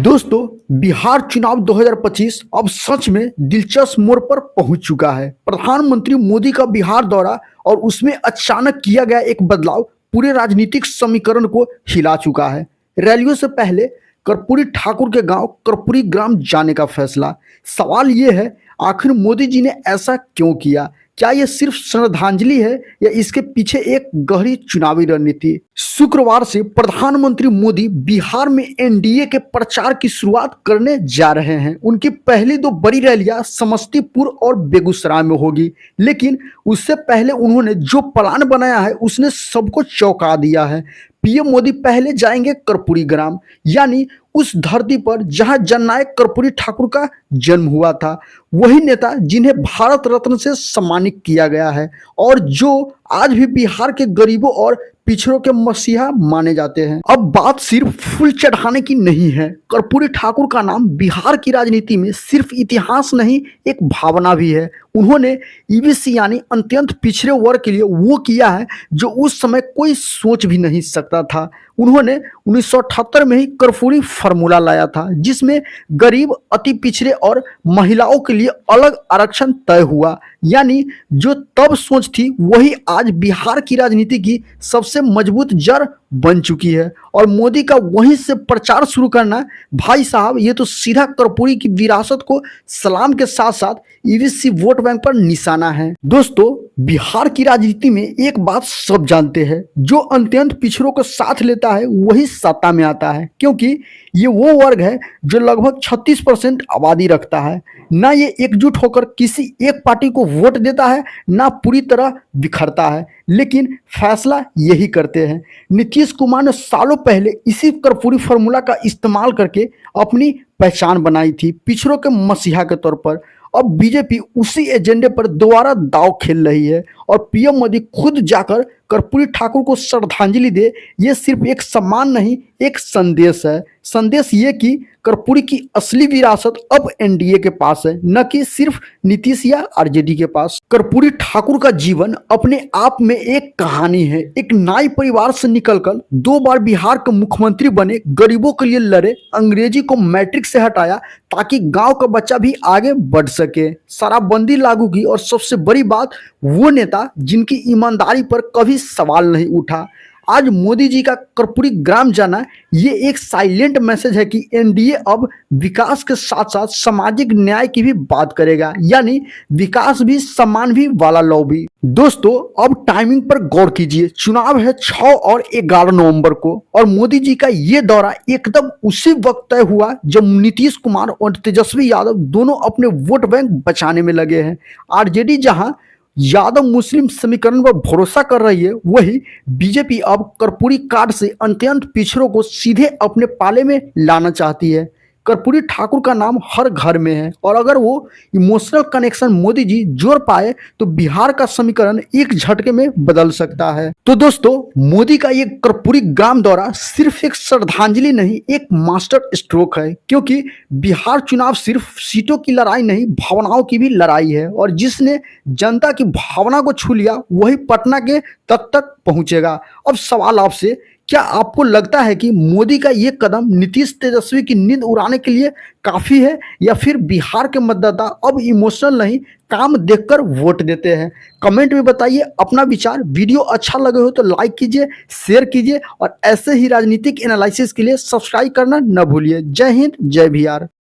दोस्तों, बिहार चुनाव 2025 अब सच में दिलचस्प मोड़ पर पहुंच चुका है। प्रधानमंत्री मोदी का बिहार दौरा और उसमें अचानक किया गया एक बदलाव पूरे राजनीतिक समीकरण को हिला चुका है। रैलियों से पहले कर्पूरी ठाकुर के गांव कर्पूरी ग्राम जाने का फैसला। सवाल ये है, आखिर मोदी जी ने ऐसा क्यों किया? क्या ये सिर्फ श्रद्धांजलि है या इसके पीछे एक गहरी चुनावी रणनीति? शुक्रवार से प्रधानमंत्री मोदी बिहार में एनडीए के प्रचार की शुरुआत करने जा रहे हैं। उनकी पहली दो बड़ी रैलियां समस्तीपुर और बेगूसराय में होगी, लेकिन उससे पहले उन्होंने जो प्लान बनाया है उसने सबको चौंका दिया है। पीएम मोदी पहले जाएंगे कर्पूरी ग्राम, यानी उस धरती पर जहां जननायक कर्पूरी ठाकुर का जन्म हुआ था। वही नेता जिन्हें भारत रत्न से सम्मानित किया गया है और जो आज भी बिहार के गरीबों और पिछड़ों के मसीहा माने जाते हैं। अब बात सिर्फ फूल चढ़ाने की नहीं है। कर्पूरी ठाकुर का नाम बिहार की राजनीति में सिर्फ इतिहास नहीं, एक भावना भी है। उन्होंने ईबीसी यानी अत्यंत पिछड़े वर्ग के लिए वो किया है जो उस समय कोई सोच भी नहीं सकता था। उन्होंने 1978 में ही कर्पूरी फार्मूला लाया था, जिसमें गरीब, अति पिछड़े और महिलाओं के लिए अलग आरक्षण तय हुआ। यानी जो तब सोच थी वही आज बिहार की राजनीति की सबसे मजबूत जड़ बन चुकी है। और मोदी का वहीं से प्रचार शुरू करना, भाई साहब, ये तो सीधा कर्पूरी की विरासत को सलाम के साथ साथ ईबीसी वोट बैंक पर निशाना है। दोस्तों, बिहार की राजनीति में एक बात सब जानते हैं, जो अत्यंत पिछड़ों को साथ लेता है वही सत्ता में आता है, क्योंकि ये वो वर्ग है जो लगभग 36% आबादी रखता है। ना ये एकजुट होकर किसी एक पार्टी को वोट देता है, ना पूरी तरह बिखरता है, लेकिन फैसला यही करते हैं। नीतीश कुमार ने सालों पहले इसी कर्पूरी फार्मूला का इस्तेमाल करके अपनी पहचान बनाई थी, पिछड़ों के मसीहा के तौर पर। अब बीजेपी उसी एजेंडे पर दोबारा दांव खेल रही है और पीएम मोदी खुद जाकर कर्पूरी ठाकुर को श्रद्धांजलि दे, ये सिर्फ एक सम्मान नहीं, एक संदेश है। संदेश ये कि कर्पूरी की असली विरासत अब एनडीए के पास है, न कि सिर्फ नीतीश या आरजेडी के पास। कर्पूरी ठाकुर का जीवन अपने आप में एक कहानी है। एक नाई परिवार से निकलकर 2 बार बिहार के मुख्यमंत्री बने, गरीबों के लिए लड़े, अंग्रेजी को मैट्रिक से हटाया ताकि गांव का बच्चा भी आगे बढ़ सके, शराबबंदी लागू की, और सबसे बड़ी बात, वो नेता जिनकी ईमानदारी पर कभी सवाल नहीं उठा। आज मोदी जी का कर्पूरी ग्राम जाना ये एक साइलेंट मैसेज है कि एनडीए अब विकास के साथ साथ सामाजिक न्याय की भी बात करेगा, यानी विकास भी सम्मान भी वाला लॉबी। दोस्तों, अब टाइमिंग पर गौर कीजिए। चुनाव है 6 और 11 नवंबर को, और मोदी जी का ये दौरा एकदम उसी वक्त तय हुआ जब नीतीश कुमार और तेजस्वी यादव दोनों अपने वोट बैंक बचाने में लगे हैं। आरजेडी जहां यादव मुस्लिम समीकरण पर भरोसा कर रही है, वही बीजेपी अब कर्पूरी कार्ड से अत्यंत पिछड़ों को सीधे अपने पाले में लाना चाहती है। कर्पूरी ठाकुर का नाम हर घर में है, और अगर वो इमोशनल कनेक्शन मोदी जी जोड़ पाए तो बिहार का समीकरण एक झटके में बदल सकता है। तो दोस्तों, मोदी का ये कर्पूरी ग्राम दौरा सिर्फ एक श्रद्धांजलि नहीं, एक मास्टर स्ट्रोक है, क्योंकि बिहार चुनाव सिर्फ सीटों की लड़ाई नहीं, भावनाओं की भी लड़ाई है, और जिसने जनता की भावना को छू लिया वही पटना के तक पहुंचेगा। अब सवाल आपसे, क्या आपको लगता है कि मोदी का ये कदम नीतीश तेजस्वी की नींद उड़ाने के लिए काफ़ी है, या फिर बिहार के मतदाता अब इमोशनल नहीं, काम देखकर वोट देते हैं? कमेंट में बताइए अपना विचार। वीडियो अच्छा लगे हो तो लाइक कीजिए, शेयर कीजिए, और ऐसे ही राजनीतिक एनालिसिस के लिए सब्सक्राइब करना न भूलिए। जय हिंद, जय बिहार।